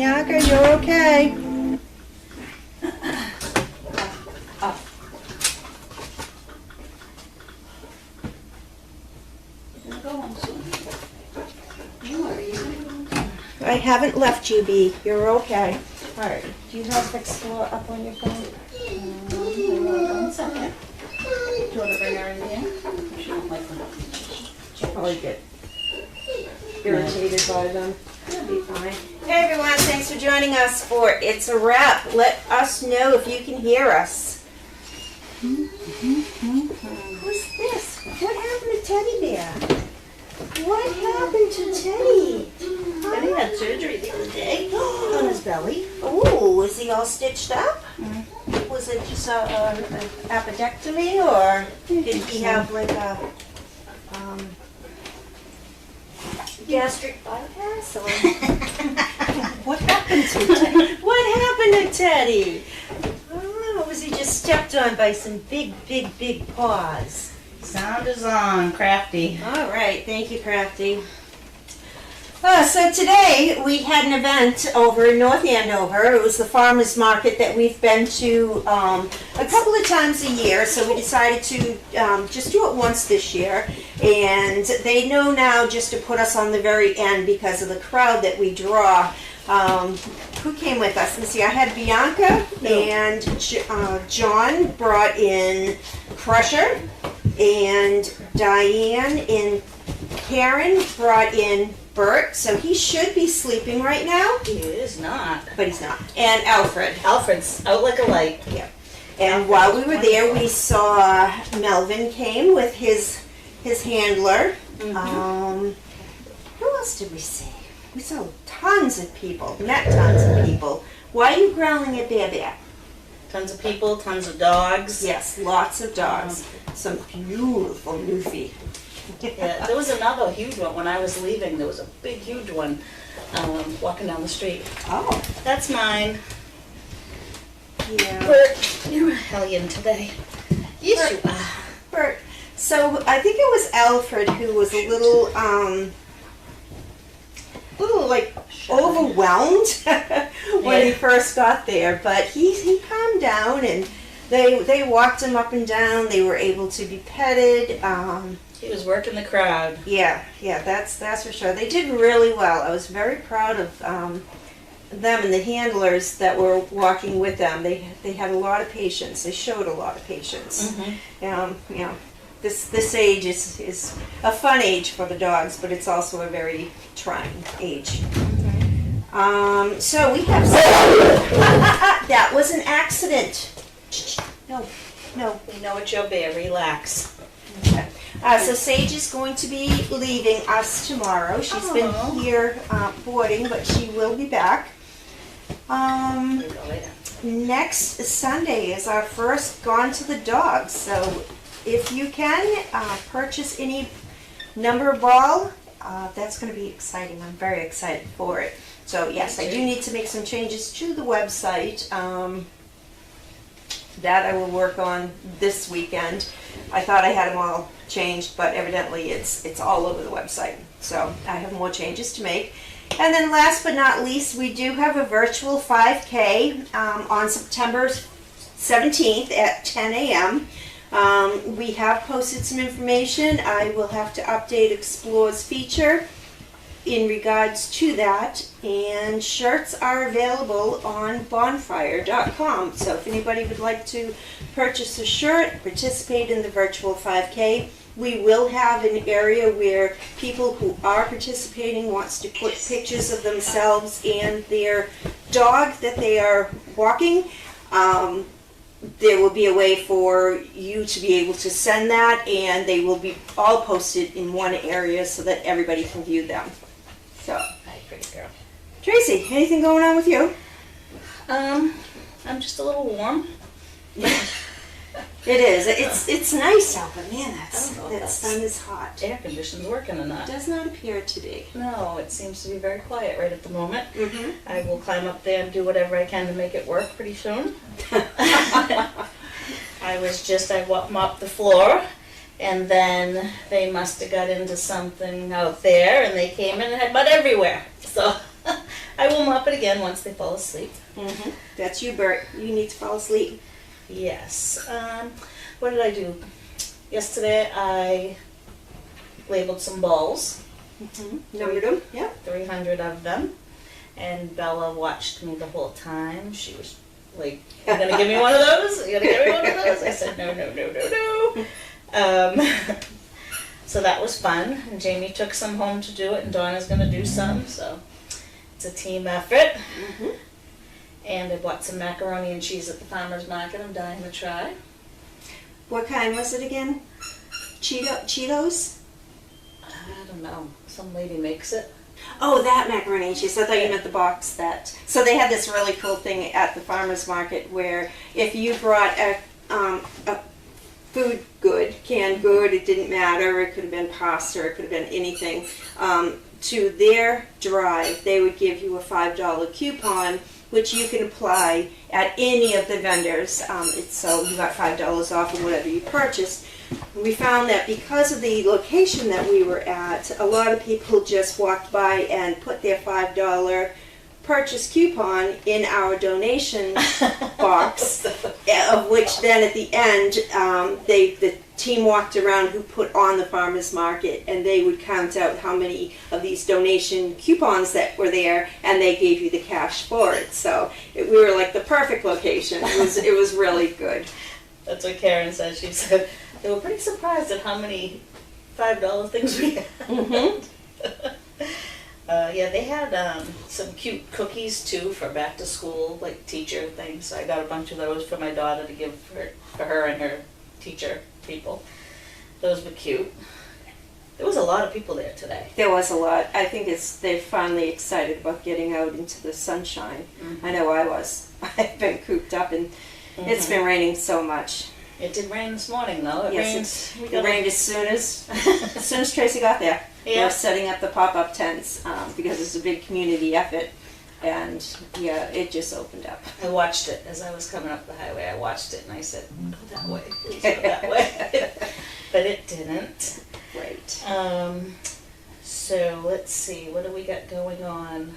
Bianca, you're okay. I haven't left you, B. You're okay. All right. Do you have Explore up on your phone? 1 second. Do you want to bring her in here? She don't like them. She'll probably get irritated by them. It'll be fine. Hey everyone, thanks for joining us for It's a Wrap. Let us know if you can hear us. Who's this? What happened to Teddy Bear? What happened to Teddy? Teddy had surgery the other day on his belly. Oh, was he all stitched up? Was it just an appendectomy, or did he have like a gastric bypass? Or what happened to Teddy? What happened to Teddy? Oh, was he just stepped on by some big paws? Sound is on, Crafty. All right, thank you, Crafty. So today we had an event over in North Andover. It was the farmers market that we've been to a couple of times a year, so we decided to just do it once this year. And they know now just to put us on the very end because of the crowd that we draw. Who came with us? Let's see, I had Bianca and John brought in Crusher, and Diane and Karen brought in Bert, so he should be sleeping right now. He is not. But he's not. And Alfred. Alfred's out like a light. Yeah. And while we were there, we saw Melvin came with his handler. Who else did we see? We saw tons of people, met tons of people. Why are you growling at Bear Bear? Tons of people, tons of dogs. Yes, lots of dogs. Some beautiful Newfie. Yeah, there was another huge one when I was leaving. There was a big, huge one walking down the street. Oh. That's mine. Yeah. Bert, you're a hellion today. Yes, you are. Bert. So I think it was Alfred who was a little like overwhelmed when he first got there, but he calmed down and they walked him up and down. They were able to be petted. He was working the crowd. Yeah, that's for sure. They did really well. I was very proud of them and the handlers that were walking with them. They had a lot of patience. They showed a lot of patience. This age is a fun age for the dogs, but it's also a very trying age. So we have that was an accident. No. We know it's your bear. Relax. Okay. So Sage is going to be leaving us tomorrow. She's been here boarding, but she will be back. Next Sunday is our first Gone to the Dogs. So if you can purchase any number ball, that's going to be exciting. I'm very excited for it. So yes, I do need to make some changes to the website. That I will work on this weekend. I thought I had them all changed, but evidently it's all over the website. So I have more changes to make. And then last but not least, we do have a virtual 5K on September 17th at 10 a.m. We have posted some information. I will have to update Explore's feature in regards to that, and shirts are available on bonfire.com. So if anybody would like to purchase a shirt, participate in the virtual 5K, we will have an area where people who are participating wants to put pictures of themselves and their dog that they are walking. There will be a way for you to be able to send that, and they will be all posted in one area so that everybody can view them. So, Hi, pretty girl. Tracy, anything going on with you? I'm just a little warm. It is. It's nice out, but man, that sun is hot. Air conditioning's working or not? It does not appear to be. No, it seems to be very quiet right at the moment. Mm-hmm. I will climb up there and do whatever I can to make it work pretty soon. I mopped the floor, and then they must have got into something out there, and they came in and had mud everywhere. So I will mop it again once they fall asleep. That's you, Bert. You need to fall asleep. Yes. What did I do? Yesterday I labeled some balls, Numbered them? Yeah. 300 of them, and Bella watched me the whole time. She was like, "You gonna give me one of those? You gonna give me one of those?" I said, "No, no, no, no, no." So that was fun, and Jamie took some home to do it, and Donna's gonna do some. So it's a team effort. And I bought some macaroni and cheese at the farmer's market. I'm dying to try. What kind was it again? Cheetos? I don't know. Some lady makes it. Oh, that macaroni and cheese. I thought you meant the box that. So they had this really cool thing at the farmer's market where if you brought a food good, canned good, it didn't matter. It could have been pasta, or it could have been anything. To their drive, they would give you a $5 coupon, which you can apply at any of the vendors. So you got $5 off of whatever you purchased. We found that because of the location that we were at, a lot of people just walked by and put their $5 purchase coupon in our donation box, of which then at the end, the team walked around who put on the farmer's market, and they would count out how many of these donation coupons that were there, and they gave you the cash for it. So we were like the perfect location. It was really good. That's what Karen said. She said they were pretty surprised at how many $5 things we had. Yeah, they had some cute cookies too for back to school, like teacher things. So I got a bunch of those for my daughter to give for her and her teacher people. Those were cute. There was a lot of people there today. There was a lot. I think they're finally excited about getting out into the sunshine. I know I was. I've been cooped up, and it's been raining so much. It did rain this morning though. It rained as soon as Tracy got there. Yeah. We're setting up the pop-up tents because it's a big community effort, and yeah, it just opened up. I watched it as I was coming up the highway. I watched it and I said, "Go that way, please go that way," but it didn't. Right. So let's see, what do we got going on?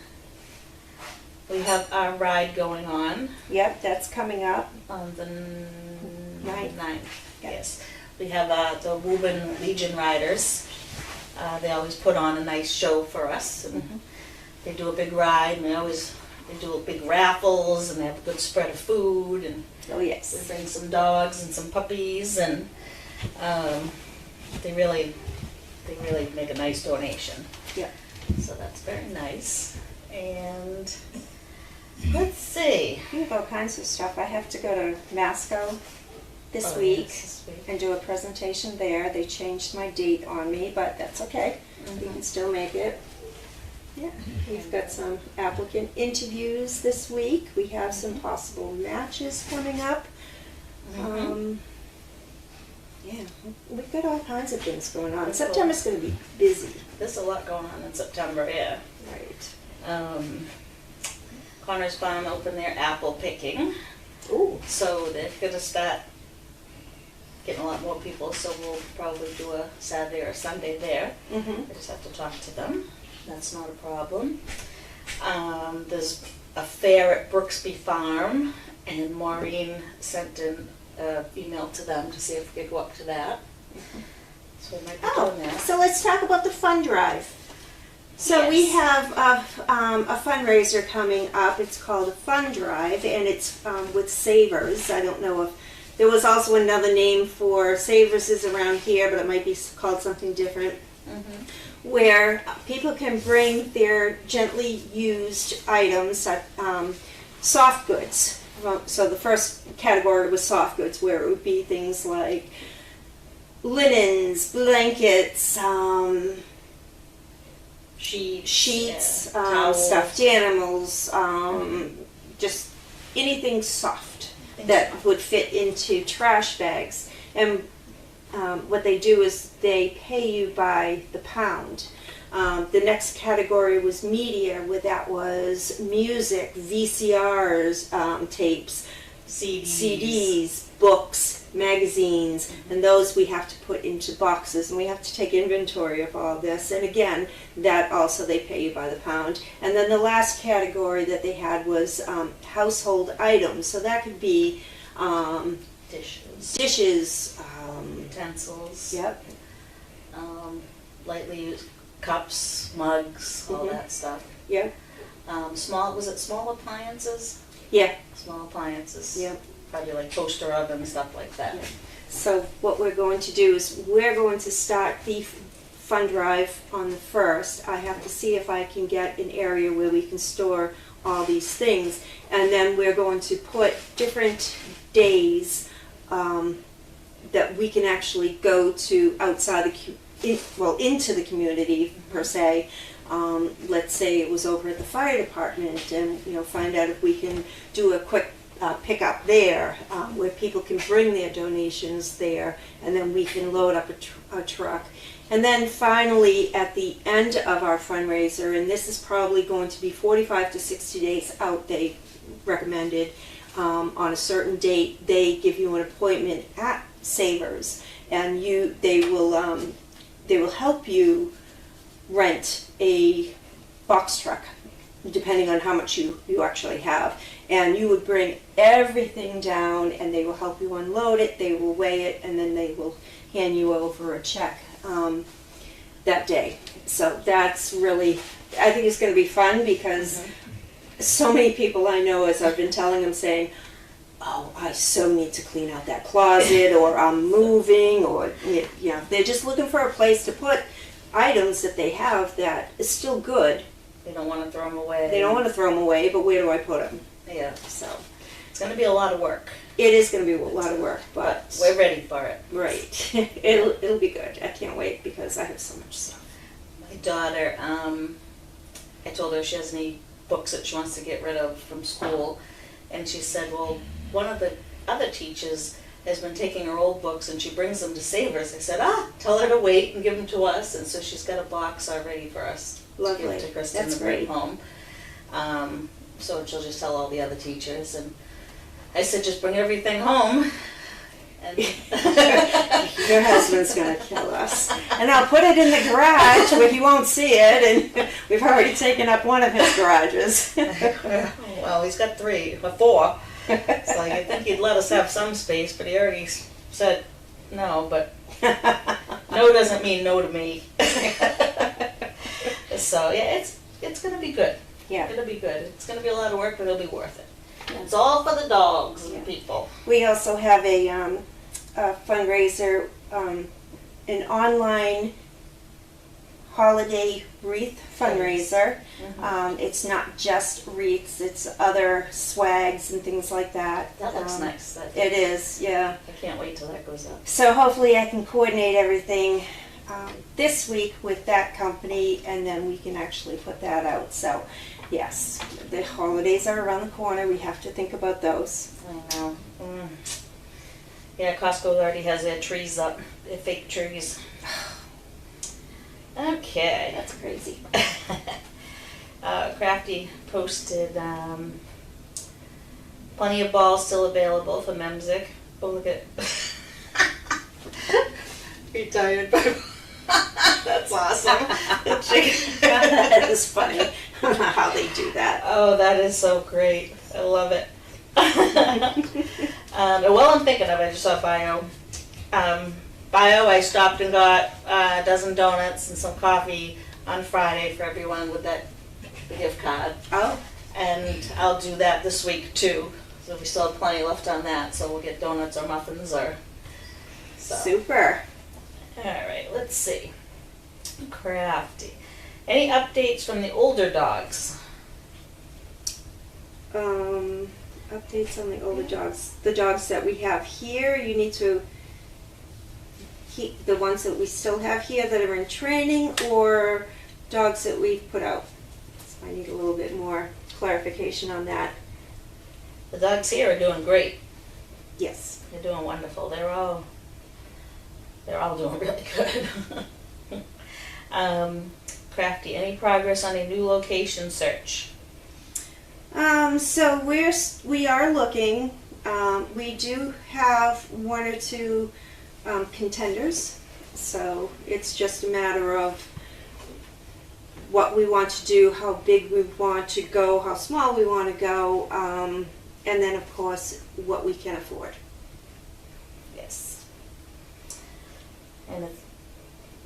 We have our ride going on. Yep, that's coming up. On the 9th. Yep. Yes. We have the Woburn Legion Riders. They always put on a nice show for us. And they do a big ride, and they do big raffles, and they have a good spread of food. And Oh yes. we bring some dogs and some puppies, and they really make a nice donation. Yeah. So that's very nice. And let's see. We have all kinds of stuff. I have to go to Masco this Oh, week yes, this week. and do a presentation there. They changed my date on me, but that's okay. We can still make it. Yeah, we've got some applicant interviews this week. We have some possible matches coming up. Yeah, we've got all kinds of things going on. September's going to be busy. There's a lot going on in September, yeah. Right. Connor's Farm opened their apple picking. Ooh. So they're going to start getting a lot more people, so we'll probably do a Saturday or Sunday there. I just have to talk to them. That's not a problem. There's a fair at Brooksby Farm, and Maureen sent an email to them to see if we could go up to that. So we might be doing that. So let's talk about the fund drive. So we have a fundraiser coming up. It's called a fund drive, and it's with Savers. I don't know if there was also another name for Savers is around here, but it might be called something different. Where people can bring their gently used items, soft goods. So the first category was soft goods, where it would be things like linens, blankets, sheets, towels. stuffed animals, just anything soft that would fit into trash bags. And what they do is they pay you by the pound. The next category was media, where that was music, VCRs, tapes, CDs, books, magazines, and those we have to put into boxes, and we have to take inventory of all this. And again, that also they pay you by the pound. And then the last category that they had was household items. So that could be dishes, utensils. Yep. Lightly used cups, mugs, all that stuff. Yep. Small appliances? Yeah. Small appliances. Yep. Probably like toaster oven, stuff like that. Yep. So what we're going to do is we're going to start the fund drive on the 1st. I have to see if I can get an area where we can store all these things, and then we're going to put different days that we can actually go to outside into the community per se. Let's say it was over at the fire department, and find out if we can do a quick pickup there, where people can bring their donations there, and then we can load up a truck. And then finally, at the end of our fundraiser, and this is probably going to be 45 to 60 days out, they recommended, on a certain date, they give you an appointment at Savers, and they will help you rent a box truck, depending on how much you actually have. And you would bring everything down, and they will help you unload it, they will weigh it, and then they will hand you over a check that day. So that's really, I think it's going to be fun, because so many people I know, as I've been telling them, saying, oh, I so need to clean out that closet, or I'm moving, or they're just looking for a place to put items that they have that is still good. They don't want to throw them away. They don't want to throw them away, but where do I put them? Yeah. So it's going to be a lot of work. It is going to be a lot of work, but we're ready for it. Right. It'll be good. I can't wait, because I have so much stuff. My daughter, I told her if she has any books that she wants to get rid of from school, and she said, well, one of the other teachers has been taking her old books and she brings them to Savers. I said, tell her to wait and give them to us. And so she's got a box already for us to give to Kristen to bring home. So she'll just tell all the other teachers. And I said, just bring everything home. And your husband's going to kill us. And I'll put it in the garage where he won't see it. And we've already taken up one of his garages. Well, he's got 3 or 4. So I think he'd let us have some space, but he already said no, but no doesn't mean no to me. So yeah, it's going to be good. Yeah. It'll be good. It's going to be a lot of work, but it'll be worth it. Yeah. It's all for the dogs and people. We also have a fundraiser, an online holiday wreath fundraiser. It's not just wreaths, it's other swags and things like that. That looks nice. It is, yeah. I can't wait till that goes up. So hopefully I can coordinate everything this week with that company, and then we can actually put that out. So yes, the holidays are around the corner. We have to think about those. I know. Yeah, Costco already has their trees up, their fake trees. Okay. That's crazy. Crafty posted plenty of balls still available for Memsic. Oh, look at retired by that's awesome. That is funny how they do that. Oh, that is so great. I love it. Well, I'm thinking of it. I just saw Bio. I stopped and got a dozen donuts and some coffee on Friday for everyone with that gift card. Oh. And I'll do that this week too. So we still have plenty left on that, so we'll get donuts or muffins or so. Super. Alright, let's see. Crafty. Any updates from the older dogs? Updates on the older dogs. The dogs that we have here, you need to keep the ones that we still have here that are in training, or dogs that we've put out. So I need a little bit more clarification on that. The dogs here are doing great. Yes. They're doing wonderful. They're all doing really good. Crafty, any progress on a new location search? So we are looking. We do have one or two contenders, so it's just a matter of what we want to do, how big we want to go, how small we want to go, and then of course what we can afford. Yes. And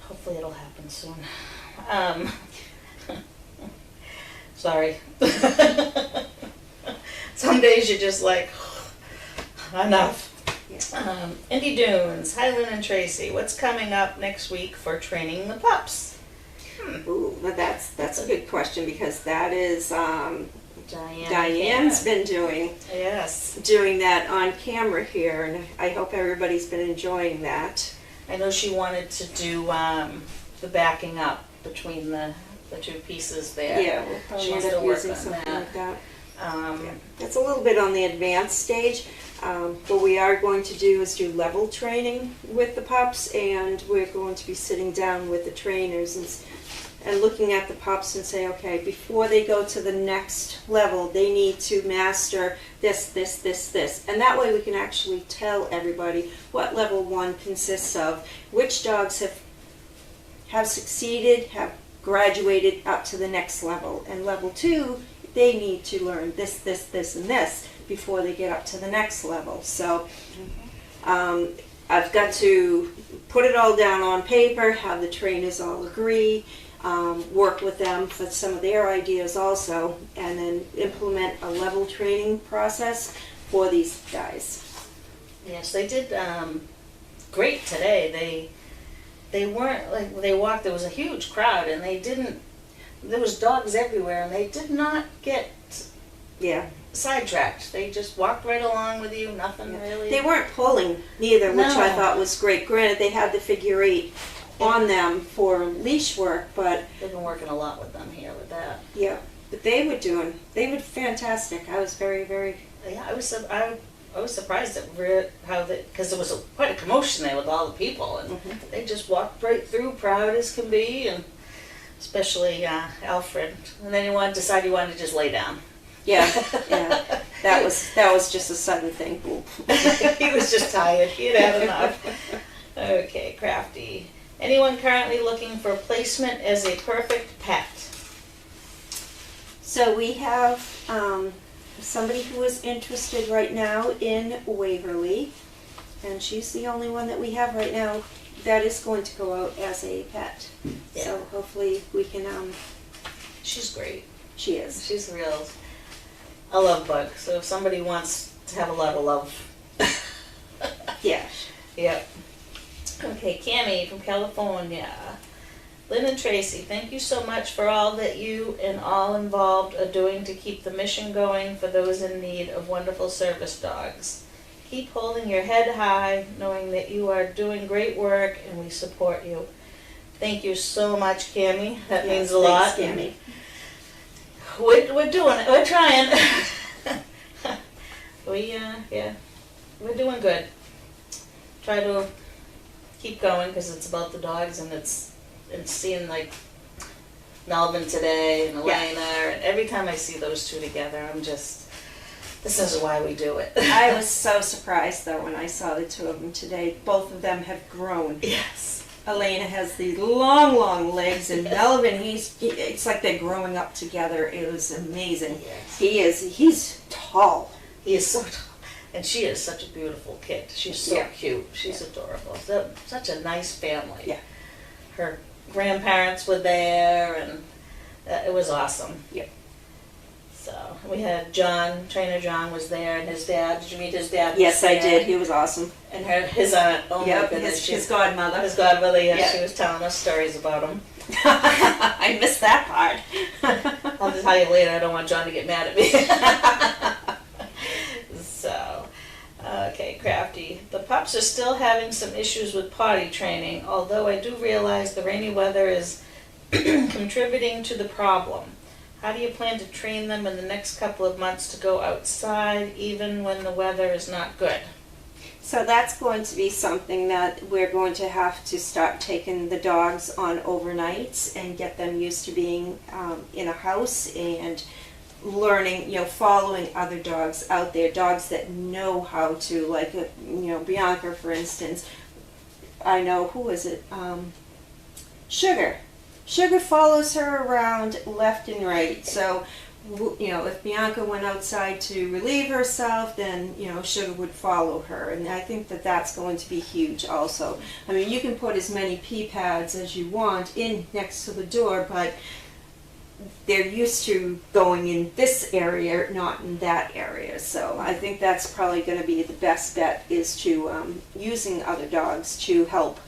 hopefully it'll happen soon. Sorry. Some days you're just like, enough. Yeah. Indy Dunes, hi Lynn and Tracy. What's coming up next week for training the pups? Ooh, well, that's a good question, because that is Diane's Diane. been doing Yes. that on camera here, and I hope everybody's been enjoying that. I know she wanted to do the backing up between the two pieces there. Yeah, we'll probably She end wants up to work using on something that. like that. Um, It's a little bit on the advanced stage. What we are going to do is do level training with the pups, and we're going to be sitting down with the trainers and looking at the pups and say, okay, before they go to the next level, they need to master this. And that way we can actually tell everybody what level 1 consists of, which dogs have succeeded, have graduated up to the next level, and level 2, they need to learn this, and this before they get up to the next level. So I've got to put it all down on paper, have the trainers all agree, work with them for some of their ideas also, and then implement a level training process for these guys. yes, they did great today. They weren't, like, they walked, there was a huge crowd, and there was dogs everywhere, and they did not get Yeah. sidetracked. They just walked right along with you, nothing really. They weren't pulling neither, which I No. thought was great. Granted, they had the figure 8 on them for leash work, but They've been working a lot with them here with that. yeah, but they were fantastic. I was very, very, Yeah, I was surprised at how because there was quite a commotion there with all the people, and they just walked right through, proud as can be, and especially Alfred. And then he decided he wanted to just lay down. yeah. That was just a sudden thing. He was just tired. He had had enough. Okay, Crafty. Anyone currently looking for placement as a perfect pet? So we have somebody who is interested right now in Waverly, and she's the only one that we have right now that is going to go out as a pet. Yeah. So hopefully we can, She's great. she is. She's real. A love bug. So if somebody wants to have a lot of love. Yeah. Yep. Okay, Cammie from California. Lynn and Tracy, thank you so much for all that you and all involved are doing to keep the mission going for those in need of wonderful service dogs. Keep holding your head high, knowing that you are doing great work and we support you. Thank you so much, Cammie. That means a lot. Thanks, Cammie. We're doing it. We're trying. We're doing good. Try to keep going because it's about the dogs, and seeing like Melvin today and Elena, and every time I see those two together, I'm just, this is why we do it. I was so surprised though when I saw the two of them today. Both of them have grown. Yes. Elena has the long legs, and Melvin, it's like they're growing up together. It was amazing. Yes. He's tall. He is so tall. And she is such a beautiful kid. She's so cute. She's adorable. Such a nice family. Yeah. Her grandparents were there, and it was awesome. Yep. So we had Trainer John was there, and his dad. Did you meet his dad? Yes, I did. He was awesome. And his aunt. Oh my goodness, his godmother. His godmother. Yeah, Yeah. she was telling us stories about him. I missed that part. I'll just tell you later. I don't want John to get mad at me. So, okay, Crafty. The pups are still having some issues with potty training, although I do realize the rainy weather is contributing to the problem. How do you plan to train them in the next couple of months to go outside even when the weather is not good? So that's going to be something that we're going to have to start taking the dogs on overnights and get them used to being in a house and learning, following other dogs out there, dogs that know how to, like, Bianca, for instance. I know, who is it? Sugar. Sugar follows her around left and right. So, if Bianca went outside to relieve herself, then, Sugar would follow her. And I think that that's going to be huge also. I mean, you can put as many pee pads as you want in next to the door, but they're used to going in this area, not in that area. So I think that's probably going to be the best bet, is to using other dogs to help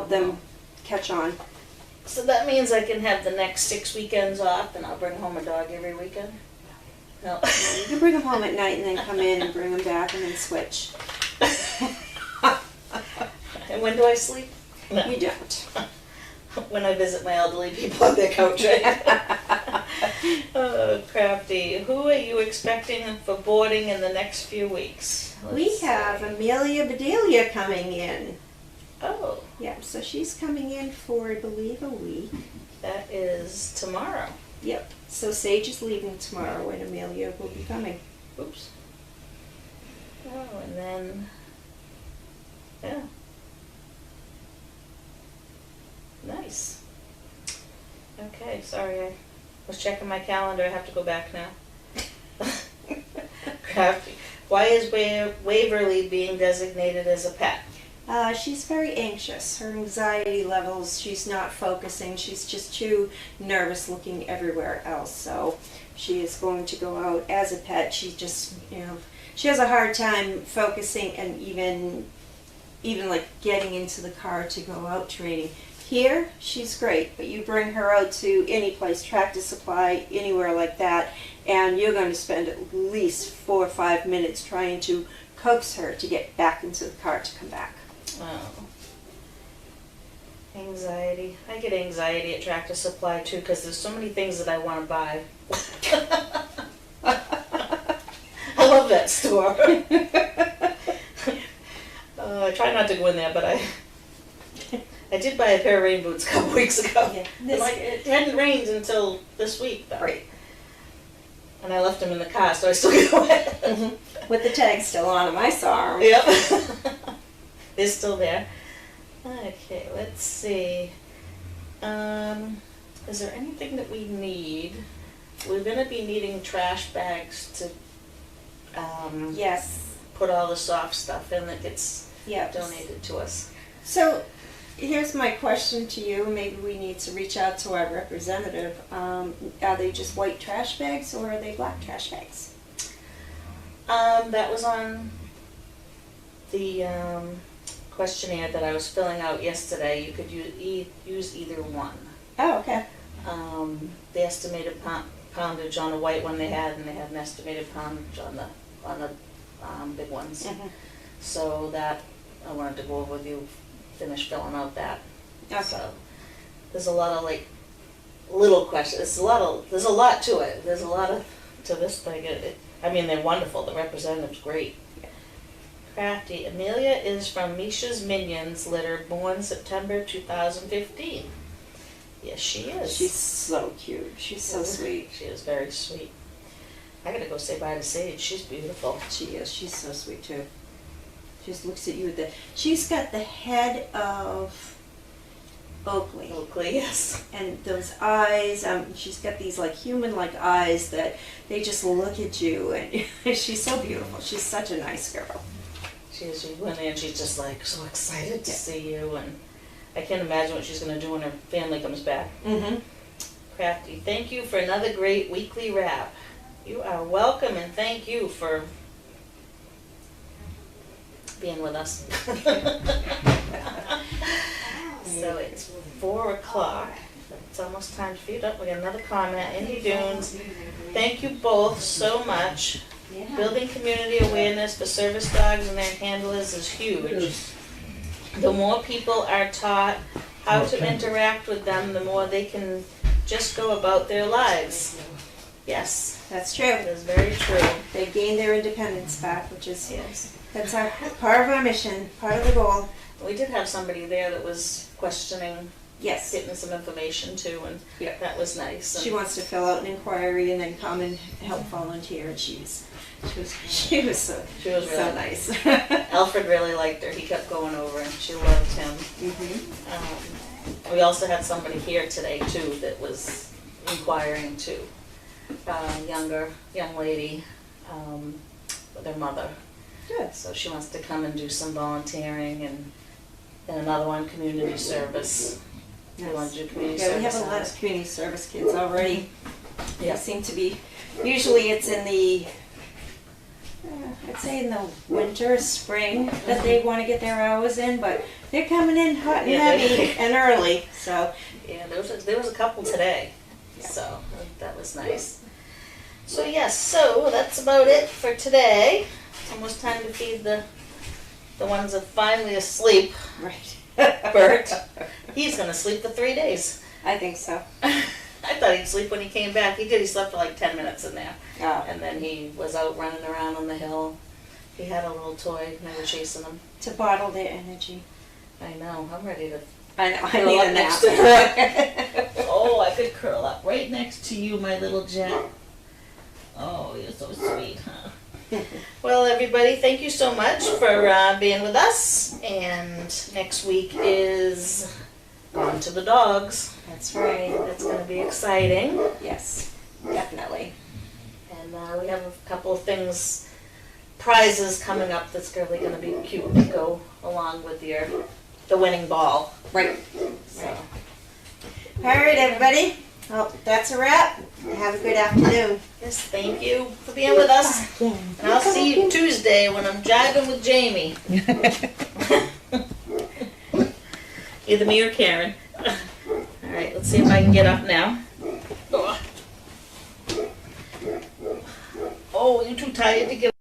them catch on. So that means I can have the next 6 weekends off, and I'll bring home a dog every weekend? No. You can bring them home at night and then come in and bring them back and then switch. And when do I sleep? No. You don't. When I visit my elderly people on their couch, right? Oh, Crafty. Who are you expecting for boarding in the next few weeks? We have Amelia Bedelia coming in. Oh. Yeah, so she's coming in for, I believe, a week. That is tomorrow. Yep. So Sage is leaving tomorrow and Amelia will be coming. Oops. Oh, and then, yeah. Nice. Okay, sorry, I was checking my calendar. I have to go back now. Crafty. Why is Waverly being designated as a pet? She's very anxious. Her anxiety levels, she's not focusing. She's just too nervous looking everywhere else. So she is going to go out as a pet. She just, she has a hard time focusing and even like getting into the car to go out training. Here, she's great, but you bring her out to any place, Tractor Supply, anywhere like that, and you're going to spend at least 4 or 5 minutes trying to coax her to get back into the car to come back. Oh. Anxiety. I get anxiety at Tractor Supply too, because there's so many things that I want to buy. I love that store. I try not to go in there, but I did buy a pair of rain boots a couple weeks ago. Yeah, it hadn't rained until this week, though. Right. And I left them in the car, so I still get wet. Mm-hmm. With the tag still on them, I saw them. Yep. They're still there. Okay, let's see. Is there anything that we need? We're going to be needing trash bags to Yes. put all the soft stuff in that gets Yep. donated to us. So here's my question to you. Maybe we need to reach out to our representative. Are they just white trash bags or are they black trash bags? That was on the questionnaire that I was filling out yesterday. You could use either one. Oh, okay. The estimated poundage on the white one they had, and they had an estimated poundage on the big ones. Mm-hmm. So that I wanted to go over with you, finish filling out that. Okay. So there's a lot of like little questions. There's a lot to it. There's a lot to this thing. I mean, they're wonderful. The representative's great. Yeah. Crafty. Amelia is from Misha's Minions litter, born September 2015. Yes, she is. She's so cute. She's so sweet. She is very sweet. I gotta go say bye to Sage. She's beautiful. She is. She's so sweet too. She just looks at you with she's got the head of Oakley. Oakley, yes. And those eyes, she's got these like human-like eyes that they just look at you, and she's so beautiful. She's such a nice girl. She went in and she's just like so excited to see you, and I can't imagine what she's gonna do when her family comes back. Mm-hmm. Crafty, thank you for another great weekly wrap. You are welcome, and thank you for being with us. So it's 4 o'clock. It's almost time to feed up. We got another comment. Indy Dunes, thank you both so much. Yeah. Building community awareness for service dogs and their handlers is huge. The more people are taught how to interact with them, the more they can just go about their lives. Yes, That's true. that is very true. They gain their independence back, which is Yes. that's our part of our mission, part of the goal. We did have somebody there that was questioning Yes. getting some information too, and Yeah. that was nice. And She wants to fill out an inquiry and then come and help volunteer, and she was she was so really nice. Alfred really liked her. He kept going over, and she loved him. We also had somebody here today too that was inquiring too. Young lady with her mother. Good. So she wants to come and do some volunteering, and then another one, community service. We want to do community Yeah, service. we have a lot of community service kids already. Yeah. They seem to be, usually it's in the, I'd say in the winter, spring, that they want to get their hours in, but they're coming in hot and Yeah, heavy and early, so. Yeah, there was a couple today, so that was nice. So yes, so that's about it for today. It's almost time to feed the ones that are finally asleep. Right. Bert, he's gonna sleep for 3 days. I think so. I thought he'd sleep when he came back. He did. He slept for like 10 minutes in there, Oh, and then he was out running around on the hill. He had a little toy, and they were chasing him. to bottle their energy. I know. I'm ready to. I know, I Curl need up a next nap. Oh, I could curl up right next to you, my little Jet. Oh, you're so sweet, huh? Well, everybody, thank you so much for being with us. And next week is On to the Dogs. That's right. That's going to be exciting. Yes, definitely. And we have a couple of things, prizes coming up that's really going to be cute to go along with the winning ball. Right. So. All right, everybody. Well, that's a wrap. Have a good afternoon. Yes, thank you for being with us. And I'll see you Tuesday when I'm jiving with Jamie. Either me or Karen. All right, let's see if I can get up now. Oh, you too tired to get